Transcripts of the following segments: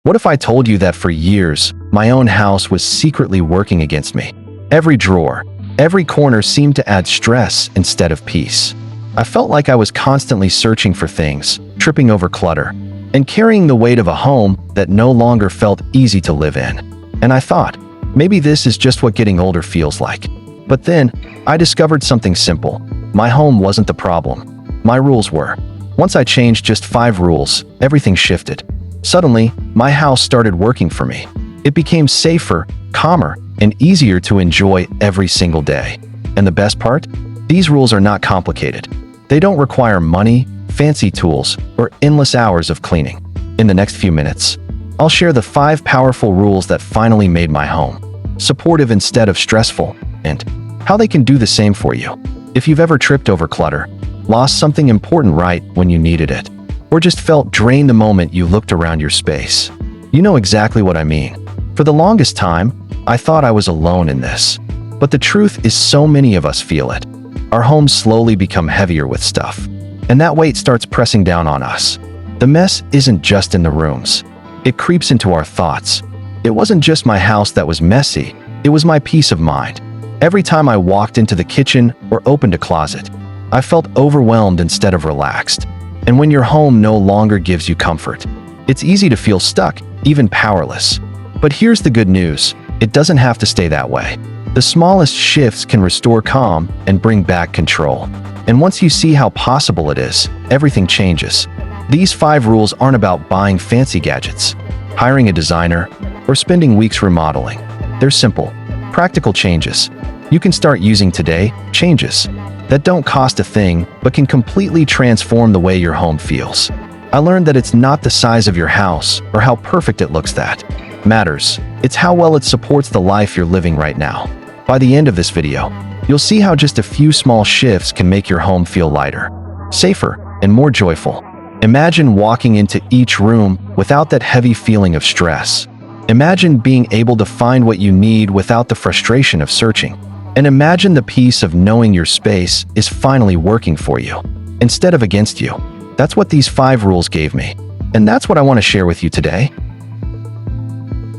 What if I told you that for years, my own house was secretly working against me? Every drawer, every corner seemed to add stress instead of peace. I felt like I was constantly searching for things, tripping over clutter, and carrying the weight of a home that no longer felt easy to live in. And I thought, maybe this is just what getting older feels like. But then, I discovered something simple. My home wasn't the problem. My rules were. Once I changed just 5 rules, everything shifted. Suddenly, my house started working for me. It became safer, calmer, and easier to enjoy every single day. And the best part? These rules are not complicated. They don't require money, fancy tools, or endless hours of cleaning. In the next few minutes, I'll share the 5 powerful rules that finally made my home supportive instead of stressful, and how they can do the same for you. If you've ever tripped over clutter, lost something important right when you needed it, or just felt drained the moment you looked around your space, you know exactly what I mean. For the longest time, I thought I was alone in this. But the truth is so many of us feel it. Our homes slowly become heavier with stuff, and that weight starts pressing down on us. The mess isn't just in the rooms. It creeps into our thoughts. It wasn't just my house that was messy, it was my peace of mind. Every time I walked into the kitchen or opened a closet, I felt overwhelmed instead of relaxed. And when your home no longer gives you comfort, it's easy to feel stuck, even powerless. But here's the good news. It doesn't have to stay that way. The smallest shifts can restore calm and bring back control. And once you see how possible it is, everything changes. These 5 rules aren't about buying fancy gadgets, hiring a designer, or spending weeks remodeling. They're simple, practical changes you can start using today, changes that don't cost a thing but can completely transform the way your home feels. I learned that it's not the size of your house or how perfect it looks that matters. It's how well it supports the life you're living right now. By the end of this video, you'll see how just a few small shifts can make your home feel lighter, safer, and more joyful. Imagine walking into each room without that heavy feeling of stress. Imagine being able to find what you need without the frustration of searching. And imagine the peace of knowing your space is finally working for you, instead of against you. That's what these 5 rules gave me. And that's what I want to share with you today.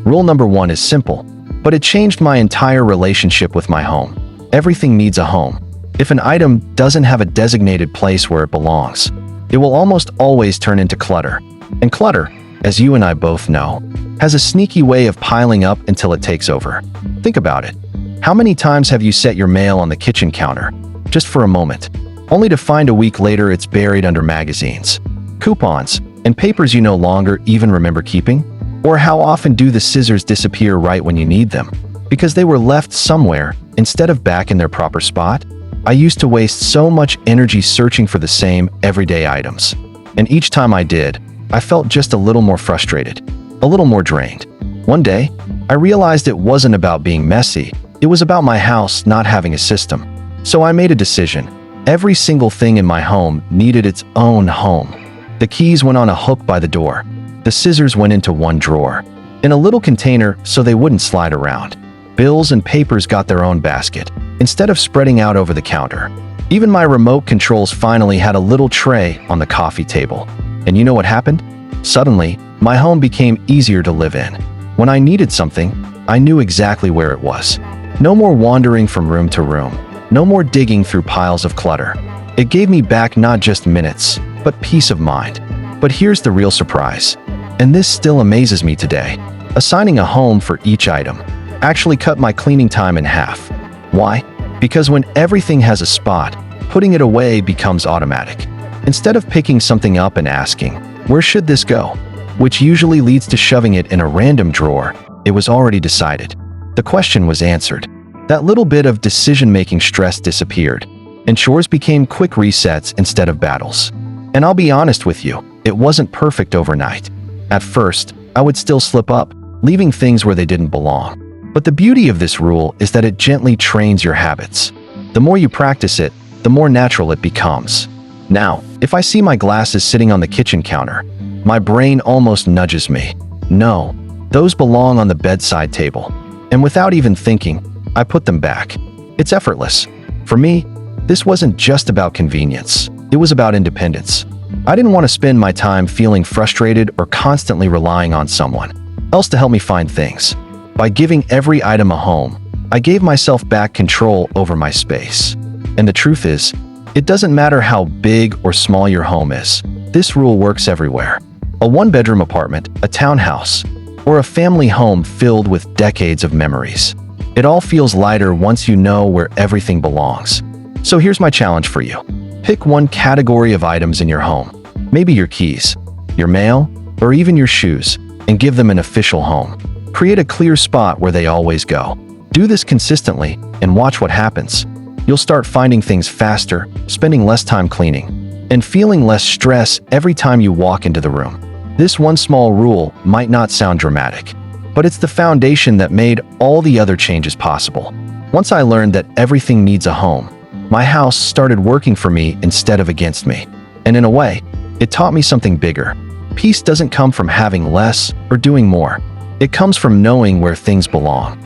Rule number 1 is simple, but it changed my entire relationship with my home. Everything needs a home. If an item doesn't have a designated place where it belongs, it will almost always turn into clutter. And clutter, as you and I both know, has a sneaky way of piling up until it takes over. Think about it. How many times have you set your mail on the kitchen counter, just for a moment, only to find a week later it's buried under magazines, coupons, and papers you no longer even remember keeping? Or how often do the scissors disappear right when you need them, because they were left somewhere instead of back in their proper spot? I used to waste so much energy searching for the same everyday items. And each time I did, I felt just a little more frustrated, a little more drained. One day, I realized it wasn't about being messy. It was about my house not having a system. So I made a decision. Every single thing in my home needed its own home. The keys went on a hook by the door. The scissors went into one drawer, in a little container so they wouldn't slide around. Bills and papers got their own basket, instead of spreading out over the counter. Even my remote controls finally had a little tray on the coffee table. And you know what happened? Suddenly, my home became easier to live in. When I needed something, I knew exactly where it was. No more wandering from room to room. No more digging through piles of clutter. It gave me back not just minutes, but peace of mind. But here's the real surprise. And this still amazes me today. Assigning a home for each item actually cut my cleaning time in half. Why? Because when everything has a spot, putting it away becomes automatic. Instead of picking something up and asking, where should this go? Which usually leads to shoving it in a random drawer, it was already decided. The question was answered. That little bit of decision-making stress disappeared, and chores became quick resets instead of battles. And I'll be honest with you, it wasn't perfect overnight. At first, I would still slip up, leaving things where they didn't belong. But the beauty of this rule is that it gently trains your habits. The more you practice it, the more natural it becomes. Now, if I see my glasses sitting on the kitchen counter, my brain almost nudges me. No, those belong on the bedside table. And without even thinking, I put them back. It's effortless. For me, this wasn't just about convenience. It was about independence. I didn't want to spend my time feeling frustrated or constantly relying on someone else to help me find things. By giving every item a home, I gave myself back control over my space. And the truth is, it doesn't matter how big or small your home is. This rule works everywhere. A one-bedroom apartment, a townhouse, or a family home filled with decades of memories. It all feels lighter once you know where everything belongs. So here's my challenge for you. Pick one category of items in your home, maybe your keys, your mail, or even your shoes, and give them an official home. Create a clear spot where they always go. Do this consistently and watch what happens. You'll start finding things faster, spending less time cleaning, and feeling less stress every time you walk into the room. This one small rule might not sound dramatic, but it's the foundation that made all the other changes possible. Once I learned that everything needs a home, my house started working for me instead of against me. And in a way, it taught me something bigger. Peace doesn't come from having less or doing more. It comes from knowing where things belong.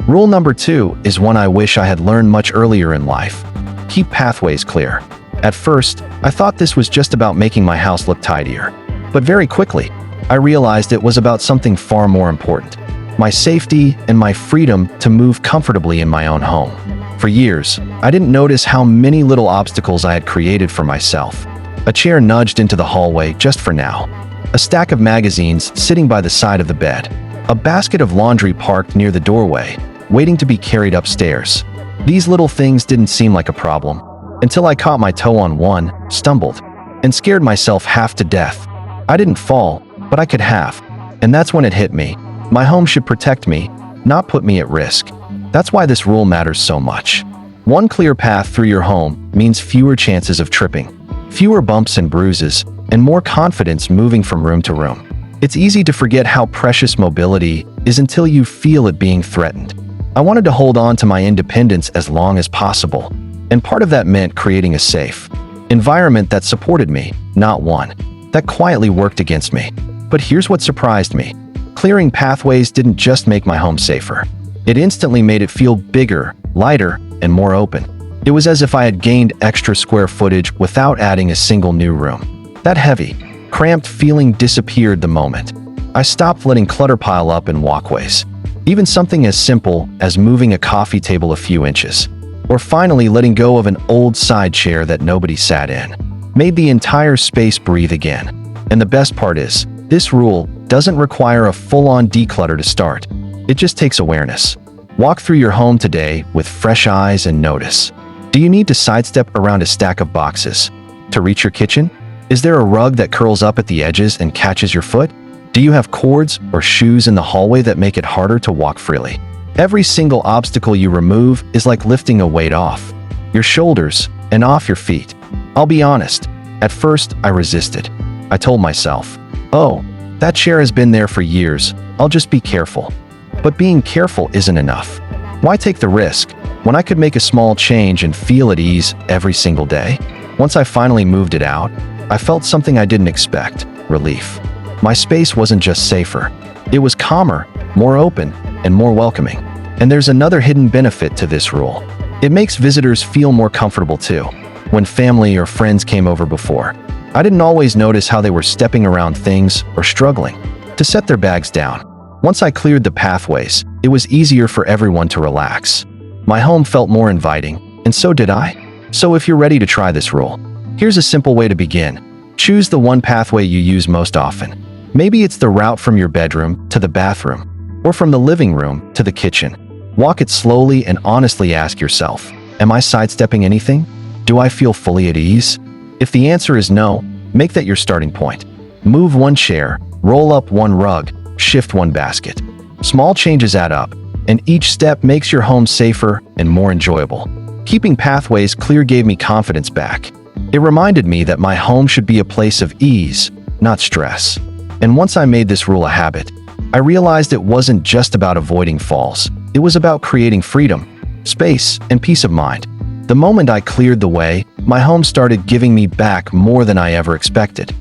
Rule number 2 is one I wish I had learned much earlier in life. Keep pathways clear. At first, I thought this was just about making my house look tidier. But very quickly, I realized it was about something far more important: my safety and my freedom to move comfortably in my own home. For years, I didn't notice how many little obstacles I had created for myself. A chair nudged into the hallway just for now. A stack of magazines sitting by the side of the bed. A basket of laundry parked near the doorway, waiting to be carried upstairs. These little things didn't seem like a problem until I caught my toe on one, stumbled, and scared myself half to death. I didn't fall, but I could have. And that's when it hit me. My home should protect me, not put me at risk. That's why this rule matters so much. One clear path through your home means fewer chances of tripping, fewer bumps and bruises, and more confidence moving from room to room. It's easy to forget how precious mobility is until you feel it being threatened. I wanted to hold on to my independence as long as possible, and part of that meant creating a safe environment that supported me, not one that quietly worked against me. But here's what surprised me. Clearing pathways didn't just make my home safer. It instantly made it feel bigger, lighter, and more open. It was as if I had gained extra square footage without adding a single new room. That heavy, cramped feeling disappeared the moment I stopped letting clutter pile up in walkways. Even something as simple as moving a coffee table a few inches, or finally letting go of an old side chair that nobody sat in, made the entire space breathe again. And the best part is, this rule doesn't require a full-on declutter to start. It just takes awareness. Walk through your home today with fresh eyes and notice. Do you need to sidestep around a stack of boxes to reach your kitchen? Is there a rug that curls up at the edges and catches your foot? Do you have cords or shoes in the hallway that make it harder to walk freely? Every single obstacle you remove is like lifting a weight off your shoulders and off your feet. I'll be honest, at first I resisted. I told myself, oh, that chair has been there for years, I'll just be careful. But being careful isn't enough. Why take the risk when I could make a small change and feel at ease every single day? Once I finally moved it out, I felt something I didn't expect: relief. My space wasn't just safer, it was calmer, more open, and more welcoming. And there's another hidden benefit to this rule. It makes visitors feel more comfortable too. When family or friends came over before, I didn't always notice how they were stepping around things or struggling to set their bags down. Once I cleared the pathways, it was easier for everyone to relax. My home felt more inviting, and so did I. So if you're ready to try this rule, here's a simple way to begin. Choose the one pathway you use most often. Maybe it's the route from your bedroom to the bathroom, or from the living room to the kitchen. Walk it slowly and honestly ask yourself, am I sidestepping anything? Do I feel fully at ease? If the answer is no, make that your starting point. Move one chair, roll up one rug, shift one basket. Small changes add up, and each step makes your home safer and more enjoyable. Keeping pathways clear gave me confidence back. It reminded me that my home should be a place of ease, not stress. And once I made this rule a habit, I realized it wasn't just about avoiding falls. It was about creating freedom, space, and peace of mind. The moment I cleared the way, my home started giving me back more than I ever expected.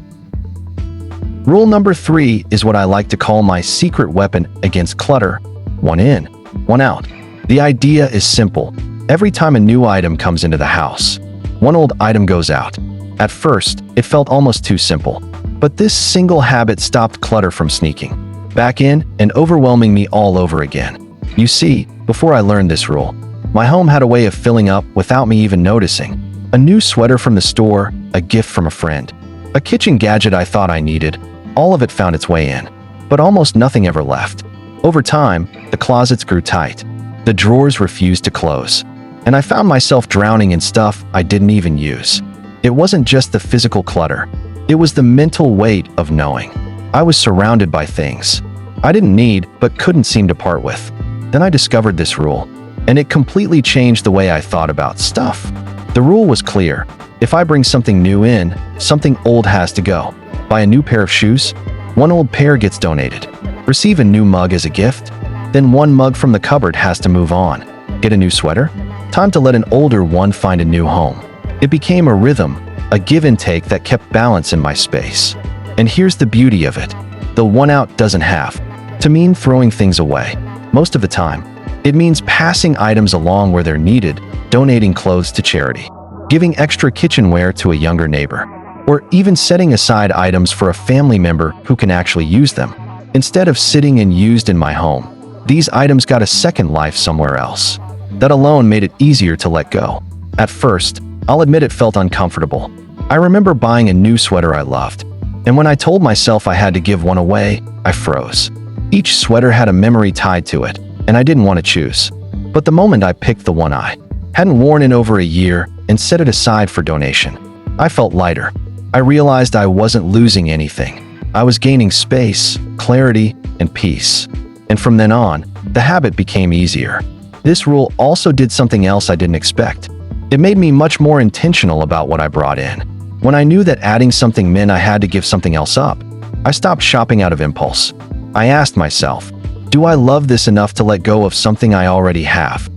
Rule number 3 is what I like to call my secret weapon against clutter: one in, one out. The idea is simple. Every time a new item comes into the house, one old item goes out. At first, it felt almost too simple. But this single habit stopped clutter from sneaking back in and overwhelming me all over again. You see, before I learned this rule, my home had a way of filling up without me even noticing. A new sweater from the store, a gift from a friend, a kitchen gadget I thought I needed, all of it found its way in. But almost nothing ever left. Over time, the closets grew tight. The drawers refused to close. And I found myself drowning in stuff I didn't even use. It wasn't just the physical clutter. It was the mental weight of knowing I was surrounded by things I didn't need but couldn't seem to part with. Then I discovered this rule, and it completely changed the way I thought about stuff. The rule was clear. If I bring something new in, something old has to go. Buy a new pair of shoes, one old pair gets donated. Receive a new mug as a gift, then one mug from the cupboard has to move on. Get a new sweater? Time to let an older one find a new home. It became a rhythm, a give and take that kept balance in my space. And here's the beauty of it. The one out doesn't have to mean throwing things away. Most of the time, it means passing items along where they're needed, donating clothes to charity, giving extra kitchenware to a younger neighbor, or even setting aside items for a family member who can actually use them. Instead of sitting and used in my home, these items got a second life somewhere else. That alone made it easier to let go. At first, I'll admit it felt uncomfortable. I remember buying a new sweater I loved, and when I told myself I had to give one away, I froze. Each sweater had a memory tied to it, and I didn't want to choose. But the moment I picked the one I hadn't worn in over a year and set it aside for donation, I felt lighter. I realized I wasn't losing anything. I was gaining space, clarity, and peace. And from then on, the habit became easier. This rule also did something else I didn't expect. It made me much more intentional about what I brought in. When I knew that adding something meant I had to give something else up, I stopped shopping out of impulse. I asked myself, do I love this enough to let go of something I already have?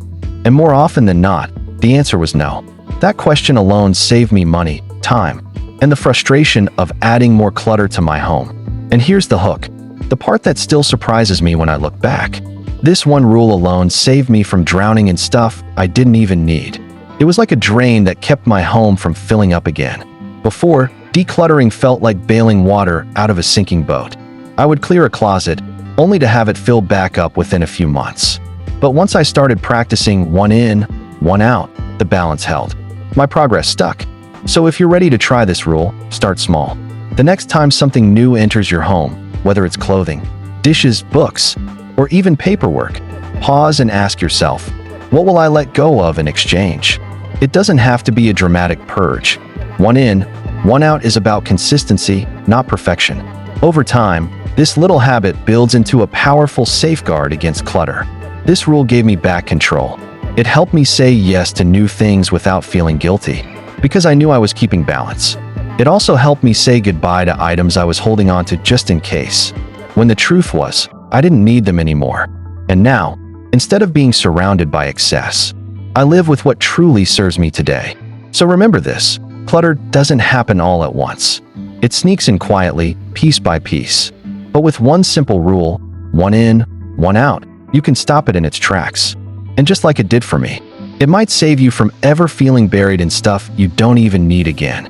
And more often than not, the answer was no. That question alone saved me money, time, and the frustration of adding more clutter to my home. And here's the hook, the part that still surprises me when I look back. This one rule alone saved me from drowning in stuff I didn't even need. It was like a drain that kept my home from filling up again. Before, decluttering felt like bailing water out of a sinking boat. I would clear a closet, only to have it fill back up within a few months. But once I started practicing one in, one out, the balance held. My progress stuck. So if you're ready to try this rule, start small. The next time something new enters your home, whether it's clothing, dishes, books, or even paperwork, pause and ask yourself, what will I let go of in exchange? It doesn't have to be a dramatic purge. One in, one out is about consistency, not perfection. Over time, this little habit builds into a powerful safeguard against clutter. This rule gave me back control. It helped me say yes to new things without feeling guilty, because I knew I was keeping balance. It also helped me say goodbye to items I was holding on to just in case, when the truth was, I didn't need them anymore. And now, instead of being surrounded by excess, I live with what truly serves me today. So remember this, clutter doesn't happen all at once. It sneaks in quietly, piece by piece. But with one simple rule, one in, one out, you can stop it in its tracks. And just like it did for me, it might save you from ever feeling buried in stuff you don't even need again.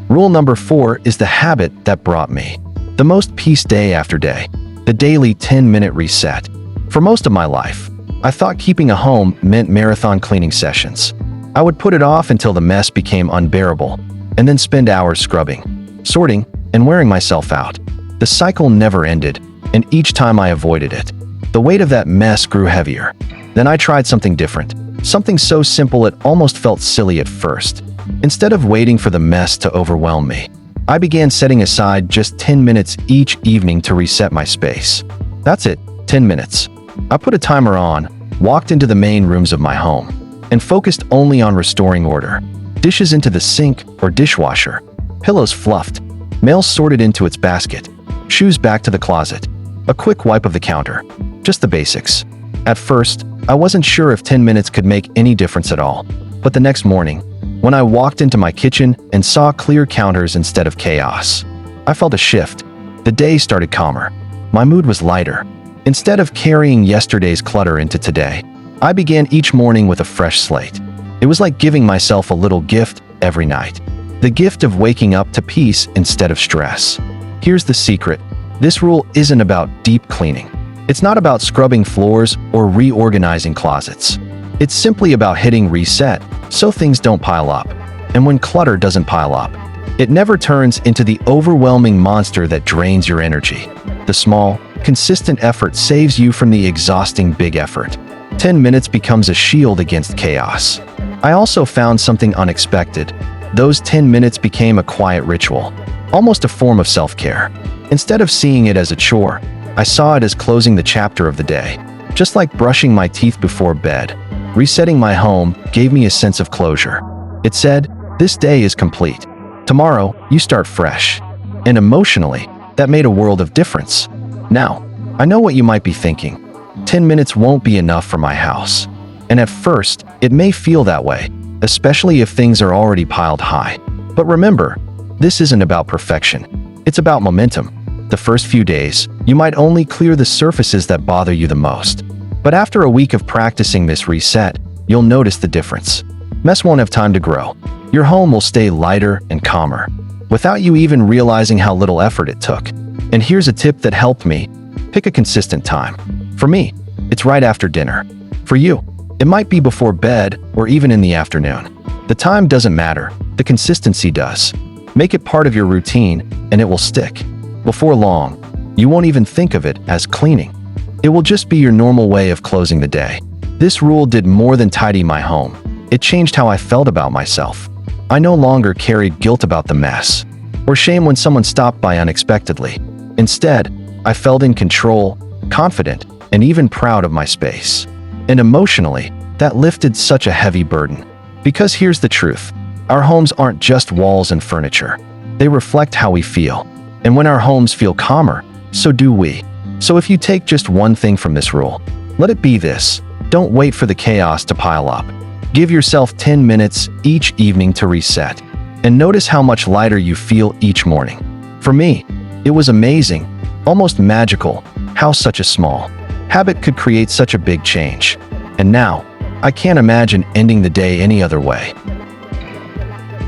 Rule number 4 is the habit that brought me the most peace day after day, the daily 10-minute reset. For most of my life, I thought keeping a home meant marathon cleaning sessions. I would put it off until the mess became unbearable, and then spend hours scrubbing, sorting, and wearing myself out. The cycle never ended, and each time I avoided it, the weight of that mess grew heavier. Then I tried something different, something so simple it almost felt silly at first. Instead of waiting for the mess to overwhelm me, I began setting aside just 10 minutes each evening to reset my space. That's it, 10 minutes. I put a timer on, walked into the main rooms of my home, and focused only on restoring order. Dishes into the sink or dishwasher, pillows fluffed, mail sorted into its basket, shoes back to the closet, a quick wipe of the counter, just the basics. At first, I wasn't sure if 10 minutes could make any difference at all, but the next morning, when I walked into my kitchen and saw clear counters instead of chaos, I felt a shift. The day started calmer. My mood was lighter. Instead of carrying yesterday's clutter into today, I began each morning with a fresh slate. It was like giving myself a little gift every night. The gift of waking up to peace instead of stress. Here's the secret. This rule isn't about deep cleaning. It's not about scrubbing floors or reorganizing closets. It's simply about hitting reset so things don't pile up. And when clutter doesn't pile up, it never turns into the overwhelming monster that drains your energy. The small, consistent effort saves you from the exhausting big effort. 10 minutes becomes a shield against chaos. I also found something unexpected. Those 10 minutes became a quiet ritual, almost a form of self-care. Instead of seeing it as a chore, I saw it as closing the chapter of the day. Just like brushing my teeth before bed, resetting my home gave me a sense of closure. It said, this day is complete. Tomorrow, you start fresh. And emotionally, that made a world of difference. Now, I know what you might be thinking. 10 minutes won't be enough for my house. And at first, it may feel that way, especially if things are already piled high. But remember, this isn't about perfection. It's about momentum. The first few days, you might only clear the surfaces that bother you the most. But after a week of practicing this reset, you'll notice the difference. Mess won't have time to grow. Your home will stay lighter and calmer, without you even realizing how little effort it took. And here's a tip that helped me. Pick a consistent time. For me, it's right after dinner. For you, it might be before bed or even in the afternoon. The time doesn't matter, the consistency does. Make it part of your routine and it will stick. Before long, you won't even think of it as cleaning. It will just be your normal way of closing the day. This rule did more than tidy my home. It changed how I felt about myself. I no longer carried guilt about the mess, or shame when someone stopped by unexpectedly. Instead, I felt in control, confident, and even proud of my space. And emotionally, that lifted such a heavy burden. Because here's the truth. Our homes aren't just walls and furniture. They reflect how we feel. And when our homes feel calmer, so do we. So if you take just one thing from this rule, let it be this. Don't wait for the chaos to pile up. Give yourself 10 minutes each evening to reset. And notice how much lighter you feel each morning. For me, it was amazing, almost magical, how such a small habit could create such a big change. And now, I can't imagine ending the day any other way.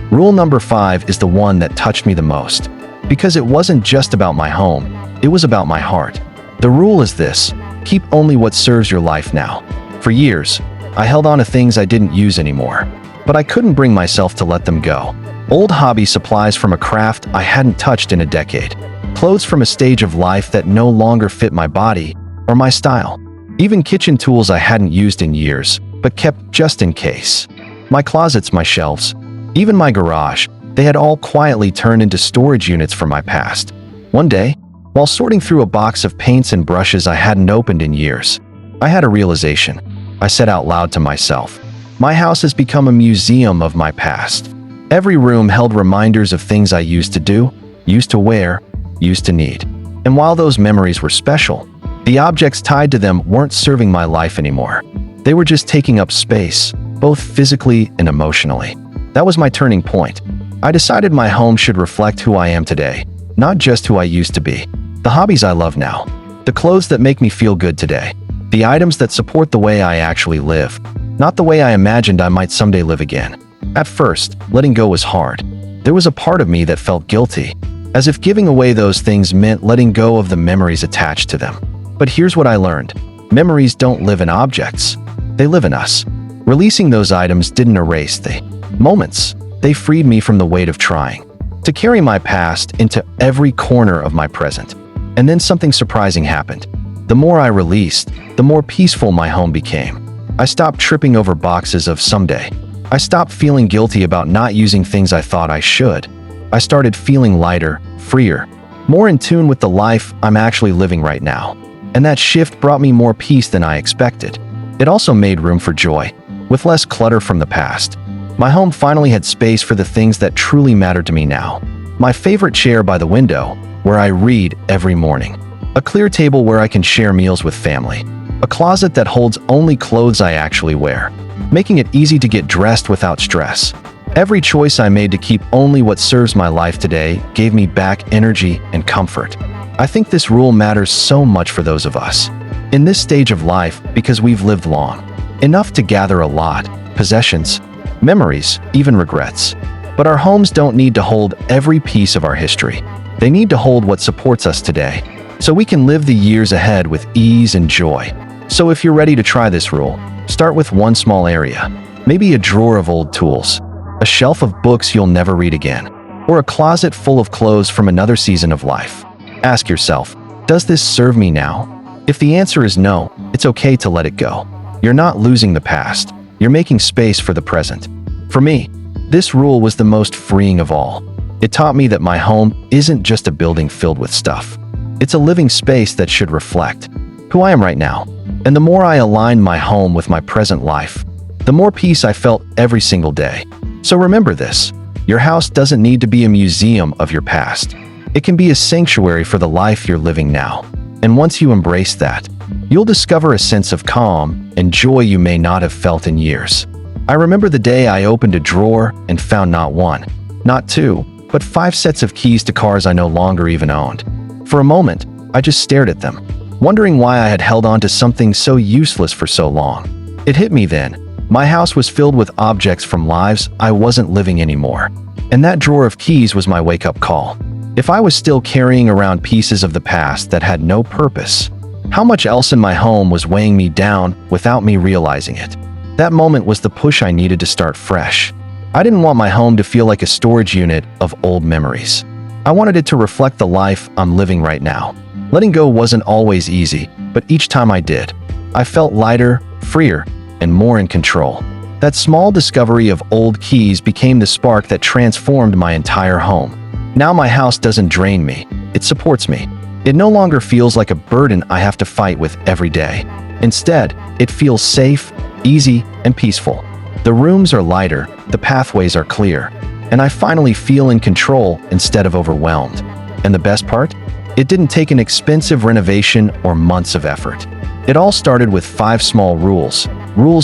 Rule number 5 is the one that touched me the most. Because it wasn't just about my home, it was about my heart. The rule is this: keep only what serves your life now. For years, I held on to things I didn't use anymore, but I couldn't bring myself to let them go. Old hobby supplies from a craft I hadn't touched in a decade. Clothes from a stage of life that no longer fit my body or my style. Even kitchen tools I hadn't used in years, but kept just in case. My closets, my shelves, even my garage, they had all quietly turned into storage units from my past. One day, while sorting through a box of paints and brushes I hadn't opened in years, I had a realization. I said out loud to myself, my house has become a museum of my past. Every room held reminders of things I used to do, used to wear, used to need. And while those memories were special, the objects tied to them weren't serving my life anymore. They were just taking up space, both physically and emotionally. That was my turning point. I decided my home should reflect who I am today, not just who I used to be. The hobbies I love now, the clothes that make me feel good today, the items that support the way I actually live, not the way I imagined I might someday live again. At first, letting go was hard. There was a part of me that felt guilty, as if giving away those things meant letting go of the memories attached to them. But here's what I learned. Memories don't live in objects. They live in us. Releasing those items didn't erase the moments. They freed me from the weight of trying to carry my past into every corner of my present. And then something surprising happened. The more I released, the more peaceful my home became. I stopped tripping over boxes of someday. I stopped feeling guilty about not using things I thought I should. I started feeling lighter, freer, more in tune with the life I'm actually living right now. And that shift brought me more peace than I expected. It also made room for joy, with less clutter from the past. My home finally had space for the things that truly mattered to me now. My favorite chair by the window, where I read every morning. A clear table where I can share meals with family. A closet that holds only clothes I actually wear, making it easy to get dressed without stress. Every choice I made to keep only what serves my life today gave me back energy and comfort. I think this rule matters so much for those of us in this stage of life because we've lived long enough to gather a lot, possessions, memories, even regrets. But our homes don't need to hold every piece of our history. They need to hold what supports us today, so we can live the years ahead with ease and joy. So if you're ready to try this rule, start with one small area. Maybe a drawer of old tools, a shelf of books you'll never read again, or a closet full of clothes from another season of life. Ask yourself, does this serve me now? If the answer is no, it's okay to let it go. You're not losing the past. You're making space for the present. For me, this rule was the most freeing of all. It taught me that my home isn't just a building filled with stuff. It's a living space that should reflect who I am right now. And the more I aligned my home with my present life, the more peace I felt every single day. So remember this, your house doesn't need to be a museum of your past. It can be a sanctuary for the life you're living now. And once you embrace that, you'll discover a sense of calm and joy you may not have felt in years. I remember the day I opened a drawer and found not one, not two, but 5 sets of keys to cars I no longer even owned. For a moment, I just stared at them, wondering why I had held on to something so useless for so long. It hit me then. My house was filled with objects from lives I wasn't living anymore. And that drawer of keys was my wake-up call. If I was still carrying around pieces of the past that had no purpose, how much else in my home was weighing me down without me realizing it? That moment was the push I needed to start fresh. I didn't want my home to feel like a storage unit of old memories. I wanted it to reflect the life I'm living right now. Letting go wasn't always easy, but each time I did, I felt lighter, freer, and more in control. That small discovery of old keys became the spark that transformed my entire home. Now my house doesn't drain me, it supports me. It no longer feels like a burden I have to fight with every day. Instead, it feels safe, easy, and peaceful. The rooms are lighter, the pathways are clear, and I finally feel in control instead of overwhelmed. And the best part? It didn't take an expensive renovation or months of effort. It all started with 5 small rules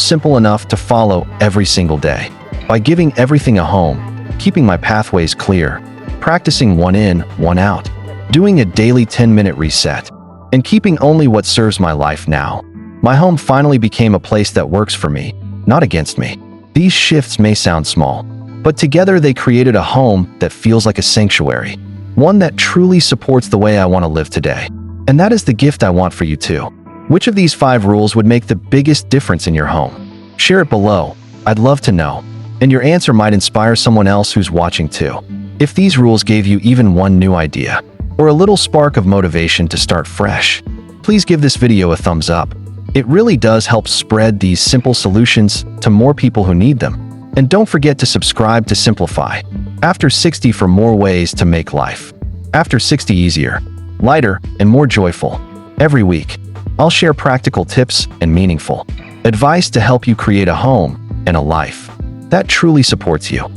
simple enough to follow every single day. By giving everything a home, keeping my pathways clear, practicing one in, one out, doing a daily 10-minute reset, and keeping only what serves my life now, my home finally became a place that works for me, not against me. These shifts may sound small, but together they created a home that feels like a sanctuary, one that truly supports the way I want to live today. And that is the gift I want for you too. Which of these 5 rules would make the biggest difference in your home? Share it below. I'd love to know. And your answer might inspire someone else who's watching too. If these rules gave you even one new idea, or a little spark of motivation to start fresh, please give this video a thumbs up. It really does help spread these simple solutions to more people who need them. And don't forget to subscribe to Simplify After 60 for more ways to make life After 60 easier, lighter, and more joyful. Every week, I'll share practical tips and meaningful advice to help you create a home and a life that truly supports you.